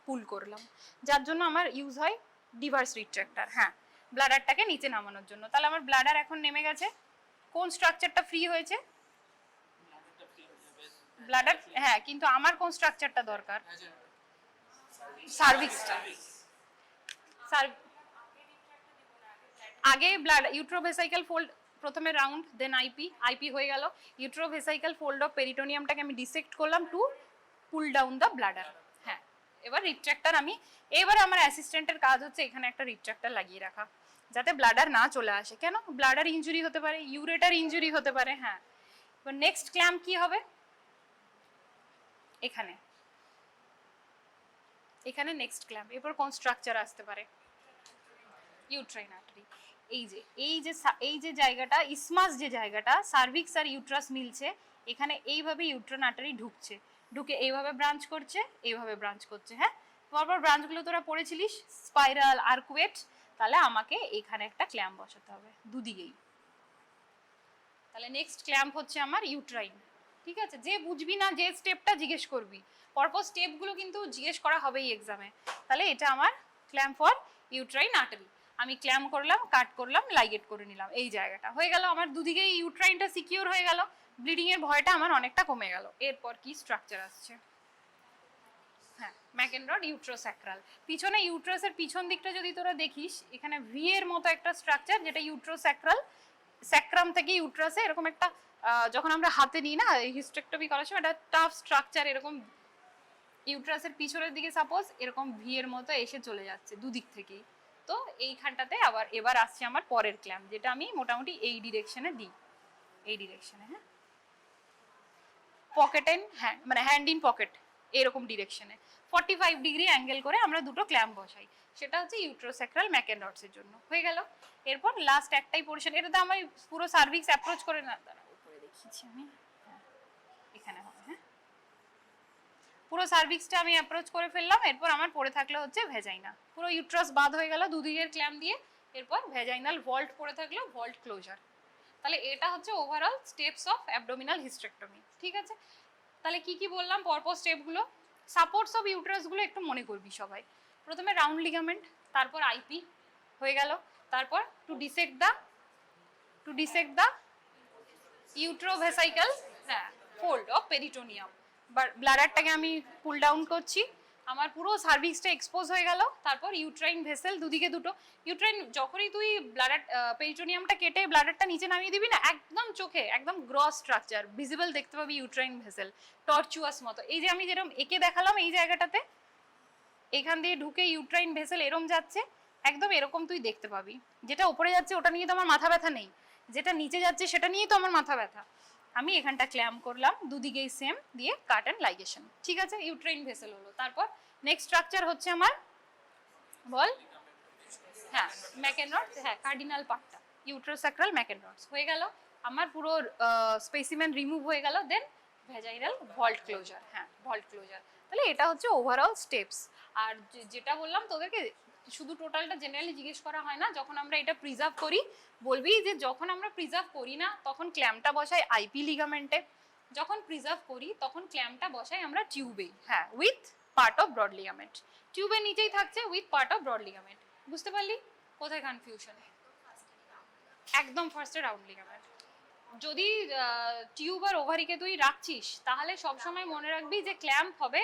পুল করলাম, যার জন্য আমার ইউজ হয় ডিভার্স রিট্রাক্টর, হ্যাঁ, ব্লাডারটাকে নিচে নামানোর জন্য। তাহলে আমার ব্লাডার এখন নেমে গেছে। কোন স্ট্রাকচারটা ফ্রি হয়েছে? ব্লাডার, হ্যাঁ, কিন্তু আমার কোন স্ট্রাকচারটা দরকার? সার্ভিক্সটা। আগে ব্লাড ইউট্রোভেসাইকাল ফোল্ড, প্রথমে রাউন্ড দেন আইপি হয়ে গেল। ইউট্রোভেসাইকাল ফোল্ড অফ পেরিটোনিয়ামটাকে আমি ডিসেক্ট করলাম two pull down the bladder. হ্যাঁ, এবার রিট্রাক্টর এবার আমার অ্যাসিস্ট্যান্টের কাজ হচ্ছে এখানে একটা রিট্রাক্টর লাগিয়ে রাখা, যাতে ব্লাডার না চলে আসে। কেন? ব্লাডার ইনজুরি হতে পারে, ইউরেটার ইনজুরি হতে পারে। হ্যাঁ, এবার নেক্সট ক্ল্যাম্প কি হবে? এখানে এখানে নেক্সট ক্ল্যাম্প। এরপর কোন স্ট্রাকচার আসতে পারে? Uterine artery. এই যে জায়গাটা ইসমাস, যে জায়গাটা সার্ভিক্স আর ইউট্রাস মিলছে, এখানে এইভাবে ইউট্রাইন আর্টারি ঢুকছে, ঢুকে এইভাবে ব্রাঞ্চ করছে, এইভাবে ব্রাঞ্চ করছে। হ্যাঁ, পরপর ব্রাঞ্চগুলো তোরা পড়েছিলিস, স্পাইরাল, আর্কুয়েট। তাহলে আমাকে এখানে একটা ক্ল্যাম্প বসাতে হবে দুদিকেই। তাহলে নেক্সট ক্ল্যাম্প হচ্ছে আমার ইউট্রাইন। ঠিক আছে, যে বুঝবি না যে স্টেপটা জিজ্ঞেস করবি, পরপর স্টেপগুলো কিন্তু জিজ্ঞেস করা হবেই এক্সামে। তাহলে এটা আমার ক্ল্যাম্প ফর ইউট্রাইন আর্টারি। আমি ক্ল্যাম্প করলাম, কাট করলাম, লাইগেট করে নিলাম, এই জায়গাটা হয়ে গেল আমার দুদিকে ইউট্রাইনটা সিকিউর হয়ে গেল, ব্লিডিং এর ভয়টা আমার অনেকটা কমে গেল। এরপর কি স্ট্রাকচার আসছে? হ্যাঁ, ম্যাকেনরড ইউট্রোস্যাক্রাল। পিছনে ইউট্রাসের পিছন দিকটা যদি তোরা দেখিস, এখানে ভি এর মতো একটা স্ট্রাকচার, যেটা ইউট্রোস্যাক্রাল। স্যাক্রাম থেকে ইউট্রাসে এরকম একটা, যখন আমরা হাতে নিই না হিস্টেক্টমি করার সময়, একটা টাফ স্ট্রাকচার এরকম ইউট্রাসের পিছনের দিকে সাপোজ এরকম ভি এর মতো এসে চলে যাচ্ছে দুদিক থেকেই। তো এইখানটাতে আবার এবার আসছে আমার পরের ক্ল্যাম্প, যেটা আমি মোটামুটি এই ডিরেকশনে দিই, এই ডিরেকশনে। হ্যাঁ, পকেট ইন হ্যান্ড, মানে হ্যান্ড ইন পকেট, এরকম ডিরেকশনে 45 ডিগ্রি অ্যাঙ্গেল করে আমরা দুটো ক্ল্যাম্প বসাই। সেটা হচ্ছে ইউট্রোস্যাক্রাল ম্যাকেনরডস এর জন্য হয়ে গেল। এরপর লাস্ট একটাই পোরশন, এটাতে আমি পুরো সার্ভিক্স অ্যাপ্রোচ করে না, দাঁড়া উপরে দেখিয়েছি আমি, এখানে হবে। হ্যাঁ, পুরো সার্ভিক্সটা আমি অ্যাপ্রোচ করে ফেললাম। এরপর আমার পড়ে থাকলে হচ্ছে ভেজাইনা, পুরো ইউট্রাস বাদ হয়ে গেল দুদিকের ক্ল্যাম্প দিয়ে। এরপর ভেজাইনাল ভল্ট পড়ে থাকলো, ভল্ট ক্লোজার। তাহলে এটা হচ্ছে overall steps of abdominal hysterectomy. ঠিক আছে, তাহলে কি কি বললাম পরপর স্টেপগুলো? সাপোর্টস অফ ইউট্রাসগুলো একটু মনে করবি সবাই। প্রথমে রাউন্ড লিগামেন্ট, তারপর আইপি হয়ে গেল, তারপর টু ডিসেক্ট দা ইউট্রোভেসাইকাল, হ্যাঁ, ফোল্ড অফ পেরিটোনিয়াম। ব্লাডারটাকে আমি পুল ডাউন করছি, আমার পুরো সার্ভিক্সটা এক্সপোজ হয়ে গেল। তারপর ইউট্রাইন ভেসেল দুদিকে দুটো। ইউট্রাইন যখনই তুই ব্লাডার পেরিটোনিয়ামটা কেটে ব্লাডারটা নিচে নামিয়ে দিবি না, একদম চোখে একদম গ্রস স্ট্রাকচার ভিজিবল দেখতে পাবি ইউট্রাইন ভেসেল, টর্চুয়াস মতো। এই যে আমি যেরকম এঁকে দেখালাম এই জায়গাটাতে, এখান দিয়ে ঢুকে ইউট্রাইন ভেসেল এরম যাচ্ছে, একদম এরকম তুই দেখতে পাবি। যেটা উপরে যাচ্ছে ওটা নিয়ে তো আমার মাথা ব্যথা নেই, যেটা নিচে যাচ্ছে সেটা নিয়েই তো আমার মাথা ব্যথা। আমি এখানটা ক্ল্যাম্প করলাম দুদিকেই সেম, দিয়ে কাট অ্যান্ড লাইগেশন। ঠিক আছে, ইউট্রাইন ভেসেল হলো। তারপর নেক্সট স্ট্রাকচার হচ্ছে আমার, বল? হ্যাঁ, ম্যাকেনরডস, হ্যাঁ, কার্ডিনাল পার্টটা ইউট্রোস্যাক্রাল ম্যাকেনরডস হয়ে গেল। আমার পুরো স্পেসিমেন রিমুভ হয়ে গেল। দেন ভ্যাজাইনাল ভল্ট ক্লোজার। হ্যাঁ, ভল্ট ক্লোজার। তাহলে এটা হচ্ছে ওভারঅল স্টেপস। আর যেটা বললাম তোদেরকে, শুধু টোটালটা জেনারেলি জিজ্ঞেস করা হয় না। যখন আমরা এটা প্রিজার্ভ করি, বলবি যে যখন আমরা প্রিজার্ভ করি না তখন ক্ল্যাম্পটা বসাই আইপি লিগামেন্টে, যখন প্রিজার্ভ করি তখন ক্ল্যাম্পটা বসাই আমরা টিউবে। হ্যাঁ, with part of broad ligament, টিউবের নিচেই থাকছে with part of broad ligament. বুঝতে পারলি কোথায় কনফিউশন? একদম ফার্স্টে রাউন্ড লিগামেন্ট। যদি টিউব আর ওভারিকে তুই রাখছিস, তাহলে সবসময় মনে রাখবি যে ক্ল্যাম্প হবে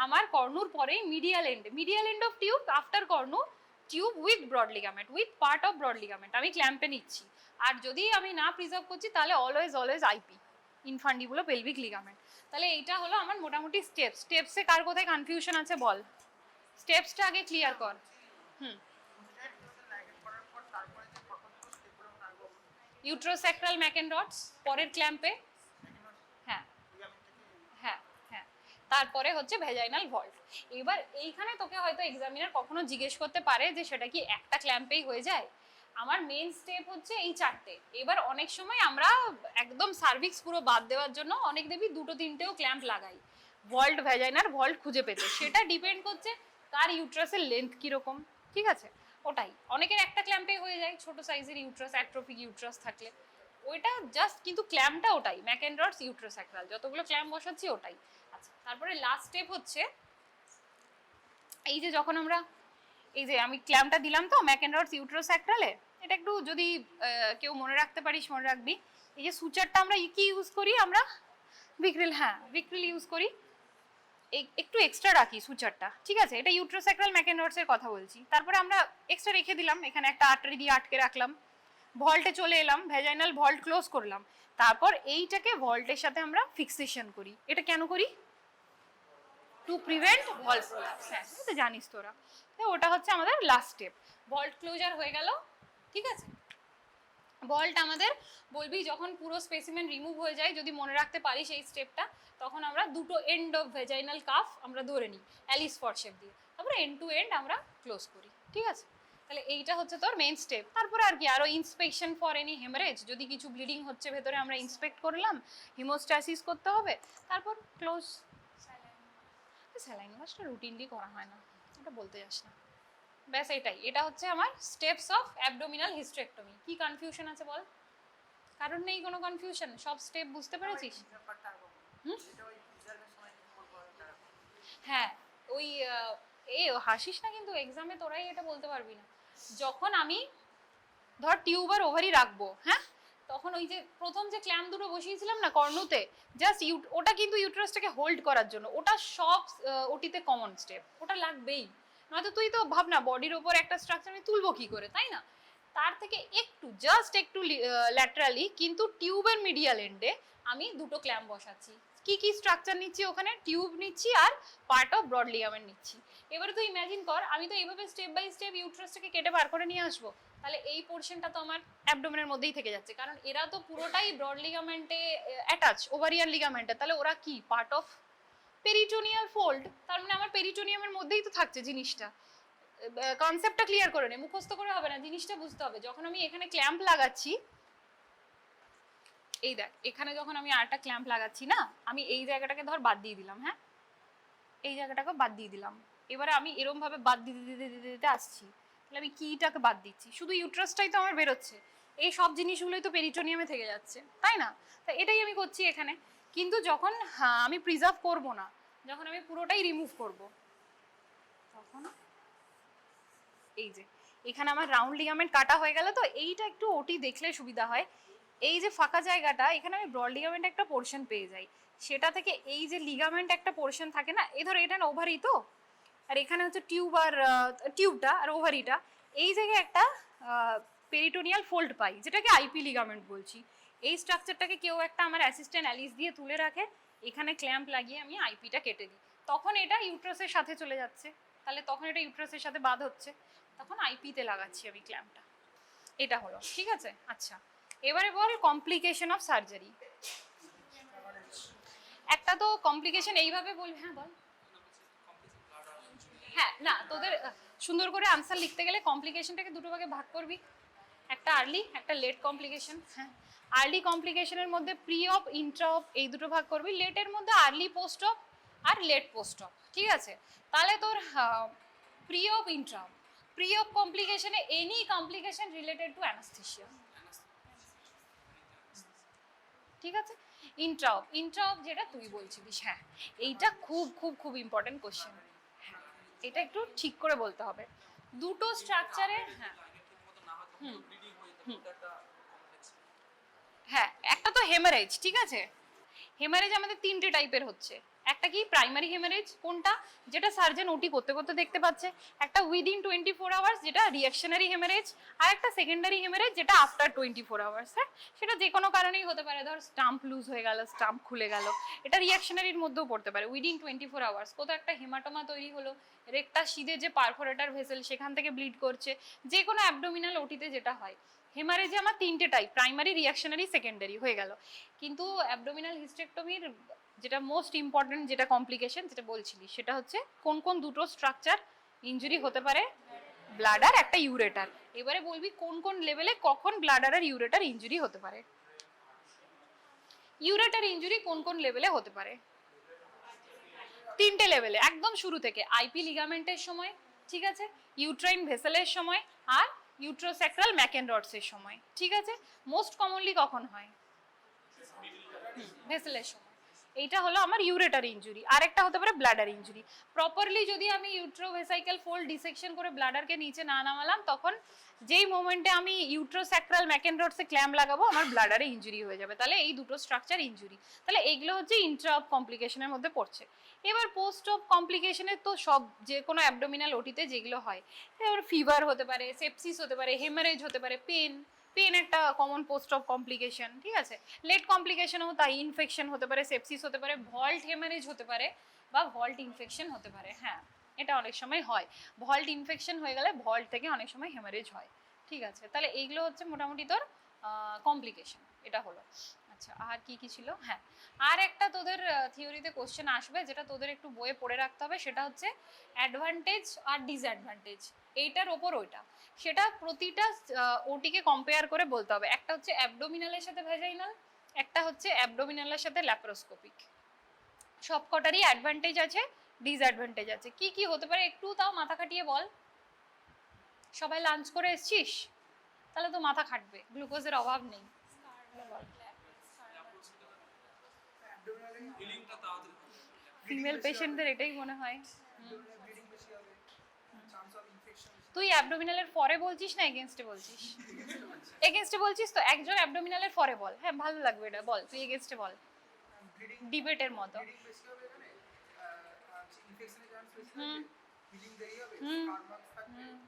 আমার কর্নুর পরে medial end of tube after cornu, tube with broad ligament, with part of broad ligament আমি ক্ল্যাম্পে নিচ্ছি। আর যদি আমি না প্রিজার্ভ করছি, তাহলে অলওয়েজ আইপি, ইনফান্ডিবুলো পেলভিক লিগামেন্ট। তাহলে এইটা হলো আমার মোটামুটি স্টেপসে কার কোথায় কনফিউশন আছে বল? স্টেপসটা আগে ক্লিয়ার কর। ইউট্রোস্যাক্রাল ম্যাকেনরডস পরের ক্ল্যাম্পে। হ্যাঁ হ্যাঁ হ্যাঁ, তারপরে হচ্ছে ভ্যাজাইনাল ভল্ট। এবার এইখানে তোকে হয়তো এক্সামিনার কখনো জিজ্ঞেস করতে পারে যে সেটা কি একটা ক্ল্যাম্পেই হয়ে যায়? আমার মেইন স্টেপ হচ্ছে এই চারটে। এবার অনেক সময় আমরা একদম সার্ভিক্স পুরো বাদ দেওয়ার জন্য অনেক দেবী দুটো তিনটেও ক্ল্যাম্প লাগাই ভল্ট, ভ্যাজাইনার ভল্ট খুঁজে পেতে। সেটা ডিপেন্ড করছে কার ইউট্রাসের লেন্থ কিরকম। ঠিক আছে, ওটাই অনেকের একটা ক্ল্যাম্পে হয়ে যায়, ছোট সাইজের ইউট্রাস, অ্যাট্রোফিক ইউট্রাস থাকলে ওইটা জাস্ট, কিন্তু ক্ল্যাম্পটা ওটাই ম্যাকেনরডস ইউট্রোস্যাক্রাল, যতগুলো ক্ল্যাম্প বসাচ্ছি ওটাই। আচ্ছা, তারপরে লাস্ট স্টেপ হচ্ছে এই যে যখন আমরা এই যে আমি ক্ল্যাম্পটা দিলাম তো ম্যাকেনরডস ইউট্রোস্যাক্রালে, এটা একটু যদি কেউ মনে রাখতে পারিস মনে রাখবি। এই যে সুচারটা আমরা কি ইউজ করি, আমরা ভিক্রিল, হ্যাঁ ভিক্রিল ইউজ করি। একটু এক্সট্রা রাখি সুচারটা, ঠিক আছে? এটা ইউট্রোস্যাক্রাল ম্যাকেনরডসের কথা বলছি। তারপরে আমরা এক্সট্রা রেখে দিলাম, এখানে একটা আর্টারি দিয়ে আটকে রাখলাম, ভল্টে চলে এলাম, ভ্যাজাইনাল ভল্ট ক্লোজ করলাম। তারপর এইটাকে ভল্টের সাথে আমরা ফিক্সেশন করি। এটা কেন করি? To prevent vault prolapse. হ্যাঁ, এটা জানিস তোরা। ওটা হচ্ছে আমাদের লাস্ট স্টেপ। ভল্ট ক্লোজার হয়ে গেল, ঠিক আছে? ভল্ট আমাদের বলবি যখন পুরো স্পেসিমেন রিমুভ হয়ে যায়, যদি মনে রাখতে পারিস এই স্টেপটা, তখন আমরা দুটো এন্ড অফ ভেজাইনাল কাফ আমরা ধরে নিই অ্যালিস ফরশেপ দিয়ে, তারপরে এন্ড টু এন্ড আমরা ক্লোজ করি, ঠিক আছে? তাহলে এইটা হচ্ছে তোর মেইন স্টেপ। তারপরে আর কি, আরো ইন্সপেকশন ফর এনি হেমারেজ, যদি কিছু ব্লিডিং হচ্ছে ভেতরে আমরা ইন্সপেক্ট করলাম, হিমোস্ট্যাসিস করতে হবে, তারপর ক্লোজ। স্যালাইন ওয়াশটা রুটিনলি করা হয় না, ওটা বলতে যাস না। ব্যাস এটাই, এটা হচ্ছে আমার স্টেপস অফ অ্যাবডোমিনাল হিস্টেরেক্টমি। কি কনফিউশন আছে বল? কারণ নেই কোনো কনফিউশন, সব স্টেপ বুঝতে পেরেছিস? হ্যাঁ, ওই হাসিস না কিন্তু, এক্সামে তোরাই এটা বলতে পারবি না। যখন আমি ধর টিউব আর ওভারি রাখবো, হ্যাঁ, তখন ওই যে প্রথম যে ক্ল্যাম্প দুটো বসিয়েছিলাম না কর্ণতে, জাস্ট ওটা কিন্তু ইউটেরাসটাকে হোল্ড করার জন্য, ওটা সব ওটিতে কমন স্টেপ, ওটা লাগবেই। নয়তো তুই তো ভাব না বডির ওপর একটা স্ট্রাকচার আমি তুলবো কি করে, তাই না? তার থেকে একটু জাস্ট একটু ল্যাটারালি কিন্তু টিউবের মিডিয়াল এন্ডে আমি দুটো ক্ল্যাম্প বসাচ্ছি। কি কি স্ট্রাকচার নিচ্ছি ওখানে? টিউব নিচ্ছি আর পার্ট অফ ব্রড লিগামেন্ট নিচ্ছি। এবারে তুই ইমাজিন কর, আমি তো এইভাবে স্টেপ বাই স্টেপ ইউটেরাসটাকে কেটে বার করে নিয়ে আসবো, তাহলে এই পোর্শনটা তো আমার অ্যাবডোমেনের মধ্যেই থেকে যাচ্ছে, কারণ এরা তো পুরোটাই ব্রড লিগামেন্টে অ্যাটাচ, ওভারিয়ান লিগামেন্টে, তাহলে ওরা কি পার্ট অফ পেরিটোনিয়াল ফোল্ড, তার মানে আমার পেরিটোনিয়ামের মধ্যেই তো থাকছে জিনিসটা। কনসেপ্টটা ক্লিয়ার করে নে, মুখস্থ করে হবে না, জিনিসটা বুঝতে হবে। যখন আমি এখানে ক্ল্যাম্প লাগাচ্ছি, এই দেখ এখানে যখন আমি আরেকটা ক্ল্যাম্প লাগাচ্ছি না, আমি এই জায়গাটাকে ধর বাদ দিয়ে দিলাম, হ্যাঁ, এই জায়গাটাকে বাদ দিয়ে দিলাম। এবারে আমি এরকম ভাবে বাদ দিতে দিতে দিতে দিতে আসছি, তাহলে আমি কিটাকে বাদ দিচ্ছি, শুধু ইউট্রাসটাই তো আমার বেরোচ্ছে, এই সব জিনিসগুলোই তো পেরিটোনিয়ামে থেকে যাচ্ছে, তাই না? তা এটাই আমি করছি এখানে। কিন্তু যখন আমি প্রিজার্ভ করব না, যখন আমি পুরোটাই রিমুভ করব, তখন এই যে এখানে আমার রাউন্ড লিগামেন্ট কাটা হয়ে গেল, তো এইটা একটু ওটি দেখলে সুবিধা হয়। এই যে ফাঁকা জায়গাটা, এখানে আমি ব্রড লিগামেন্ট একটা পোর্শন পেয়ে যাই, সেটা থেকে এই যে লিগামেন্ট একটা পোর্শন থাকে না, এই ধর এটা না ওভারি তো, আর এখানে হচ্ছে টিউব আর টিউবটা আর ওভারিটা, এই জায়গায় একটা পেরিটোনিয়াল ফোল্ড পাই, যেটাকে আইপি লিগামেন্ট বলছি। এই স্ট্রাকচারটাকে কেউ একটা আমার অ্যাসিস্ট্যান্ট অ্যালিস দিয়ে তুলে রাখে, এখানে ক্ল্যাম্প লাগিয়ে আমি আইপিটা কেটে দিই, তখন এটা ইউট্রাসের সাথে চলে যাচ্ছে, তাহলে তখন এটা ইউট্রাসের সাথে বাদ হচ্ছে, তখন আইপিতে লাগাচ্ছি আমি ক্ল্যাম্পটা। এটা হলো, ঠিক আছে? আচ্ছা, এবারে বল কমপ্লিকেশন অফ সার্জারি। একটা তো কমপ্লিকেশন এইভাবে বল, হ্যাঁ বল। হ্যাঁ, না তোদের সুন্দর করে আনসার লিখতে গেলে কমপ্লিকেশনটাকে দুটো ভাগে ভাগ করবি, একটা আর্লি একটা লেট কমপ্লিকেশন। হ্যাঁ, আর্লি কমপ্লিকেশনের মধ্যে প্রি অফ, ইন্ট্রা অফ, এই দুটো ভাগ করবি। লেটের মধ্যে আর্লি পোস্ট অফ আর লেট পোস্ট অফ, ঠিক আছে? তাহলে তোর pre op, intra op. Pre op কমপ্লিকেশনে any complication related to anaesthesia, ঠিক আছে? ইন্ট্রা অফ, ইন্ট্রা অফ যেটা তুই বলছিলিস, হ্যাঁ, এইটা খুব খুব খুব ইম্পর্টেন্ট কোশ্চেন, এটা একটু ঠিক করে বলতে হবে। দুটো স্ট্রাকচারের, হ্যাঁ হ্যাঁ, একটা তো হেমারেজ, ঠিক আছে? হেমারেজ আমাদের তিনটে টাইপের হচ্ছে। একটা কি প্রাইমারি হেমারেজ, কোনটা? যেটা সার্জন ওটি করতে করতে দেখতে পাচ্ছে। একটা উইদিন 24 আওয়ার্স, যেটা রিঅ্যাকশনারি হেমারেজ। আর একটা সেকেন্ডারি হেমারেজ, যেটা আফটার 24 আওয়ার্স। হ্যাঁ, সেটা যে কোনো কারণেই হতে পারে, ধর স্টাম্প লুজ হয়ে গেল, স্টাম্প খুলে গেল, এটা রিঅ্যাকশনারির মধ্যেও পড়তে পারে। উইদিন 24 আওয়ার্স কোথাও একটা হেমাটোমা তৈরি হলো, রেকটা সিদে যে পারফোরেটর ভেসেল সেখান থেকে ব্লিড করছে, যে কোনো অ্যাবডোমিনাল ওটিতে যেটা হয়। হেমারেজে আমার তিনটে টাইপ, প্রাইমারি, রিঅ্যাকশনারি, সেকেন্ডারি হয়ে গেল। কিন্তু অ্যাবডোমিনাল হিস্টেক্টমির যেটা মোস্ট ইম্পর্টেন্ট, যেটা কমপ্লিকেশন যেটা বলছিলি, সেটা হচ্ছে কোন কোন দুটো স্ট্রাকচার ইনজুরি হতে পারে? ব্লাডার, একটা ইউরেটার। এবারে বলবি কোন কোন লেভেলে কখন ব্লাডার আর ইউরেটার ইনজুরি হতে পারে। ইউরেটার ইনজুরি কোন কোন লেভেলে হতে পারে? তিনটে লেভেলে, একদম শুরু থেকে আইপি লিগামেন্টের সময়, ঠিক আছে, ইউট্রাইন ভেসেলের সময়, আর ইউট্রোস্যাক্রাল ম্যাকেনরডসের সময়, ঠিক আছে? মোস্ট কমনলি কখন হয়? ভেসেলের সময়। এইটা হলো আমার ইউরেটার ইনজুরি। আরেকটা হতে পারে ব্লাডার ইনজুরি। প্রপারলি যদি আমি ইউট্রোভেসাইকাল ফোল্ড ডিসেকশন করে ব্লাডারকে নিচে না নামালাম, তখন যেই মোমেন্টে আমি ইউট্রোস্যাক্রাল ম্যাকেনরডসে ক্ল্যাম্প লাগাবো আমার ব্লাডারে ইনজুরি হয়ে যাবে। তাহলে এই দুটো স্ট্রাকচার ইনজুরি। তাহলে এইগুলো হচ্ছে ইন্ট্রা অপ কমপ্লিকেশনের মধ্যে পড়ছে। এবার পোস্ট অপ কমপ্লিকেশনের তো সব যে কোনো অ্যাবডোমিনাল ওটিতে যেগুলো হয়, এবার ফিভার হতে পারে, সেপসিস হতে পারে, হেমারেজ হতে পারে, পেন একটা কমন পোস্ট অফ কমপ্লিকেশন, ঠিক আছে। লেট কমপ্লিকেশনও তাই, ইনফেকশন হতে পারে, সেপসিস হতে পারে, ভল্ট হেমারেজ হতে পারে বা ভল্ট ইনফেকশন হতে পারে। হ্যাঁ, এটা অনেক সময় হয়। ভল্ট ইনফেকশন হয়ে গেলে ভল্ট থেকে অনেক সময় হেমারেজ হয়, ঠিক আছে। তাহলে এইগুলো হচ্ছে মোটামুটি তোর কমপ্লিকেশন। এটা হলো। আচ্ছা, আর কি কি ছিল? হ্যাঁ, আর একটা তোদের থিওরিতে কোশ্চেন আসবে, যেটা তোদের একটু বইয়ে পড়ে রাখতে হবে, সেটা হচ্ছে অ্যাডভান্টেজ আর ডিসঅ্যাডভান্টেজ, এইটার ওপর ওইটা। সেটা প্রতিটা ওটিকে কম্পেয়ার করে বলতে হবে। একটা হচ্ছে অ্যাবডোমিনালের সাথে ভ্যাজাইনাল, একটা হচ্ছে অ্যাবডোমিনালের সাথে ল্যাপারোস্কোপিক। সবকটারই অ্যাডভান্টেজ আছে, ডিসঅ্যাডভান্টেজ আছে। কি কি হতে পারে একটু তাও মাথা খাটিয়ে বল। সবাই লাঞ্চ করে এসছিস? তাহলে তো মাথা খাটবে, গ্লুকোজের অভাব নেই। ফিমেল পেশেন্টদের এটাই মনে হয়। তুই অ্যাবডোমিনালের পরে বলছিস না এগেইনস্টে বলছিস? এগেইনস্টে বলছিস তো? একজন অ্যাবডোমিনালের পরে বল। হ্যাঁ, ভালো লাগবে এটা, বল তুই এগেইনস্টে বল, ডিবেটের মতো।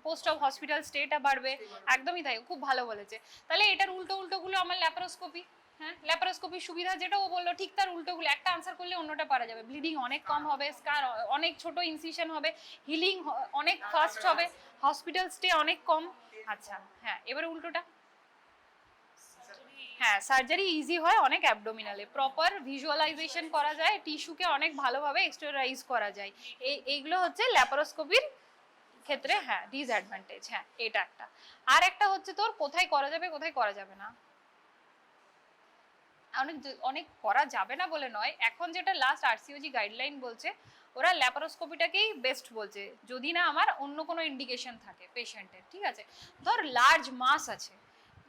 পোস্ট অফ হসপিটাল স্টেটা বাড়বে, একদমই তাই, খুব ভালো বলেছে। তাহলে এটার উল্টো উল্টোগুলো আমার ল্যাপারোস্কোপি। হ্যাঁ, ল্যাপারোস্কোপির সুবিধা যেটা ও বললো ঠিক তার উল্টোগুলো, একটা আনসার করলে অন্যটা পারা যাবে। ব্লিডিং অনেক কম হবে, স্কার অনেক ছোট ইনসিশন হবে, হিলিং অনেক ফাস্ট হবে, হসপিটাল স্টে অনেক কম। আচ্ছা হ্যাঁ, এবারে উল্টোটা। হ্যাঁ, সার্জারি ইজি হয় অনেক অ্যাবডোমিনালে, প্রপার ভিজুয়ালাইজেশন করা যায়, টিস্যুকে অনেক ভালোভাবে এক্সটেরিয়রাইজ করা যায়। এইগুলো হচ্ছে ল্যাপারোস্কোপির ক্ষেত্রে হ্যাঁ ডিসঅ্যাডভান্টেজ। হ্যাঁ, এটা একটা। আর একটা হচ্ছে তোর কোথায় করা যাবে কোথায় করা যাবে না। অনেক অনেক করা যাবে না বলে নয়, এখন যেটা লাস্ট আরসিওজি গাইডলাইন বলছে, ওরা ল্যাপারোস্কোপিটাকেই বেস্ট বলছে, যদি না আমার অন্য কোনো ইন্ডিকেশন থাকে পেশেন্টের, ঠিক আছে। ধর লার্জ মাস আছে,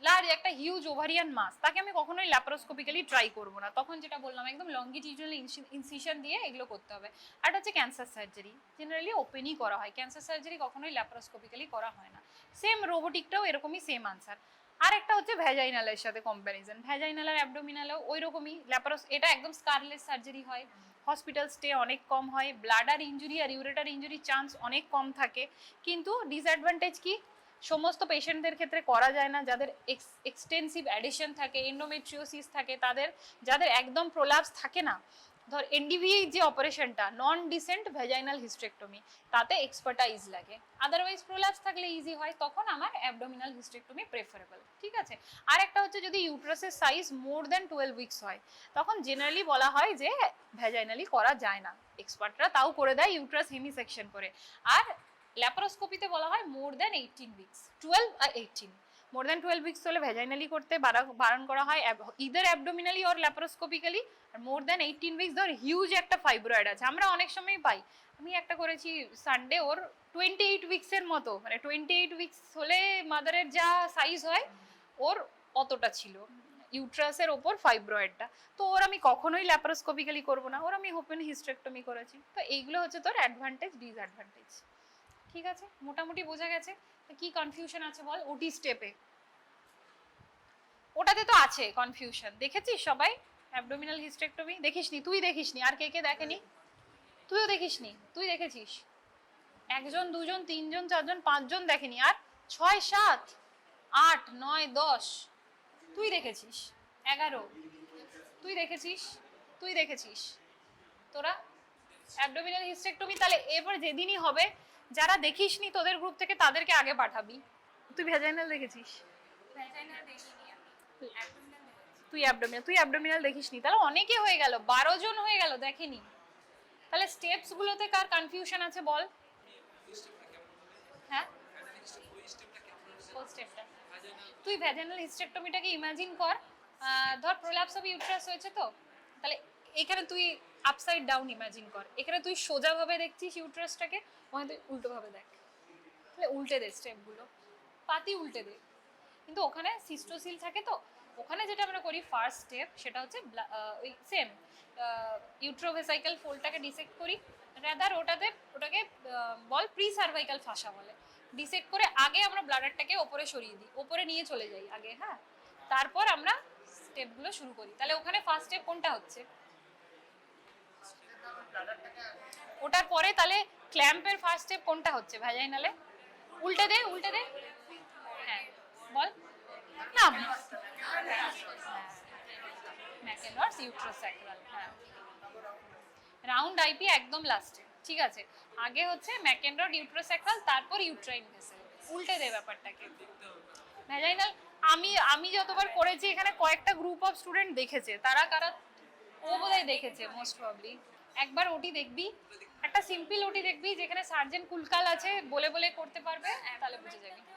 লার্জ একটা হিউজ ওভারিয়ান মাস, তাকে আমি কখনোই ল্যাপারোস্কোপিক্যালি ট্রাই করবো না। তখন যেটা বললাম একদম লঙ্গিটিউডিনাল ইনসিশন দিয়ে এগুলো করতে হবে। আর হচ্ছে ক্যান্সার সার্জারি, জেনারেলি ওপেনই করা হয়, ক্যান্সার সার্জারি কখনোই ল্যাপারোস্কোপিক্যালি করা হয় না। সেম রোবোটিকটাও এরকমই, সেম আনসার। আর একটা হচ্ছে ভ্যাজাইনালের সাথে কম্প্যারিজন, ভ্যাজাইনাল আর অ্যাবডোমিনালও ওই রকমই। এটা একদম স্কারলেস সার্জারি হয়, হসপিটাল স্টে অনেক কম হয়, ব্লাডার ইনজুরি আর ইউরেটার ইনজুরির চান্স অনেক কম থাকে। কিন্তু ডিসঅ্যাডভান্টেজ কি? সমস্ত পেশেন্টদের ক্ষেত্রে করা যায় না, যাদের এক্সটেন্সিভ অ্যাডিশন থাকে, এন্ডোমেট্রিওসিস থাকে, যাদের একদম প্রোলাপস থাকে না। ধর এনডিভিএ যে অপারেশনটা, নন ডিসেন্ট ভ্যাজাইনাল হিস্টেক্টমি, তাতে এক্সপার্টাইজ লাগে। আদারওয়াইজ প্রোলাপস থাকলে ইজি হয়, তখন আমার অ্যাবডোমিনাল হিস্টেক্টমি প্রেফারেবল, ঠিক আছে। আর একটা হচ্ছে যদি ইউট্রাসের সাইজ মোর দ্যান 12 উইকস হয়, তখন জেনারেলি বলা হয় যে ভ্যাজাইনালি করা যায় না। এক্সপার্টরা তাও করে দেয় ইউট্রাস হেমি সেকশন করে। আর ল্যাপারোস্কোপিতে বলা হয় মোর দ্যান 18 উইকস, 12 আর 18। মোর দ্যান 12 উইকস হলে ভ্যাজাইনালি করতে বারণ করা হয়, ইদার অ্যাবডোমিনালি অর ল্যাপারোস্কোপিক্যালি। আর মোর দ্যান 18 উইকস, ধর হিউজ একটা ফাইব্রয়েড আছে, আমরা অনেক সময় পাই, আমি একটা করেছি সানডে, ওর 28 উইকসের মতো, মানে 28 উইকস হলে মাদারের যা সাইজ হয় ওর অতটা ছিল ইউট্রাসের ওপর ফাইব্রয়েডটা। তো ওর আমি কখনোই ল্যাপারোস্কোপিক্যালি করবো না, ওর আমি ওপেন হিস্টেক্টমি করেছি। তো এইগুলো হচ্ছে তোর অ্যাডভান্টেজ ডিসঅ্যাডভান্টেজ, ঠিক আছে। মোটামুটি বোঝা গেছে। কি কনফিউশন আছে বল ওটি স্টেপে? ওটাতে তো আছে কনফিউশন, দেখেছিস সবাই অ্যাবডোমিনাল হিস্টেক্টমি? দেখিসনি? তুই দেখিসনি? আর কে কে দেখেনি? তুইও দেখিসনি? তুই দেখেছিস? একজন, দুজন, তিনজন, চারজন, পাঁচজন দেখেনি, আর 6, 7, 8, 9, 10 তুই দেখেছিস, 11 তুই দেখেছিস, তুই দেখেছিস। তোরা অ্যাবডোমিনাল হিস্টেক্টমি তাহলে এবার যেদিনই হবে, যারা দেখিসনি তোদের গ্রুপ থেকে তাদেরকে আগে পাঠাবি। তুই ভ্যাজাইনাল দেখেছিস? তুই অ্যাবডোমিনাল দেখিসনি, তাহলে অনেকে হয়ে গেল, 12 জন হয়ে গেল দেখেনি। তাহলে স্টেপস গুলোতে কার কনফিউশন আছে বল? হ্যাঁ, কোন স্টেপটা? তুই ভ্যাজাইনাল হিস্টেক্টমিটাকে ইমাজিন কর, ধর প্রোল্যাপস অফ ইউট্রাস হয়েছে, তো তাহলে এখানে তুই আপসাইড ডাউন ইমাজিন কর, এখানে তুই সোজা ভাবে দেখছিস ইউট্রাসটাকে, ওখানে তুই উল্টো ভাবে দেখ। তাহলে উল্টে দে স্টেপগুলো, পাতি উল্টে দে। কিন্তু ওখানে সিস্টোসিল থাকে, তো ওখানে যেটা আমরা করি ফার্স্ট স্টেপ সেটা হচ্ছে ওই সেম ইউট্রোভেসাইকাল ফোল্ডটাকে ডিসেক্ট করি, রাদার ওটাকে বল প্রি সার্ভাইকাল ফাসা বলে। ডিসেক্ট করে আগে আমরা ব্লাডারটাকে ওপরে সরিয়ে দিই, ওপরে নিয়ে চলে যাই আগে, হ্যাঁ, তারপর আমরা স্টেপগুলো শুরু করি। তাহলে ওখানে ফার্স্ট স্টেপ কোনটা হচ্ছে? ওটার পরে তাহলে ক্ল্যাম্পের ফার্স্ট স্টেপ কোনটা হচ্ছে ভ্যাজাইনালে? উল্টে দে, উল্টে দে, হ্যাঁ বল না, ম্যাকেনরস ইউট্রোস্যাক্রাল, হ্যাঁ, রাউন্ড আইপি একদম লাস্টে, ঠিক আছে। আগে হচ্ছে ম্যাকেনরড ইউট্রোস্যাক্রাল, তারপর ইউট্রাইন ভেসেল। উল্টে দে ব্যাপারটাকে। ভ্যাজাইনাল আমি যতবার করেছি এখানে কয়েকটা গ্রুপ অফ স্টুডেন্ট দেখেছে, তারা কারা? ও বোধহয় দেখেছে মোস্ট প্রবাবলি। একবার ওটি দেখবি, একটা সিম্পল ওটি দেখবি যেখানে সার্জেন কুলকাল আছে, বলে বলে করতে পারবে, তাহলে বুঝে যাবি।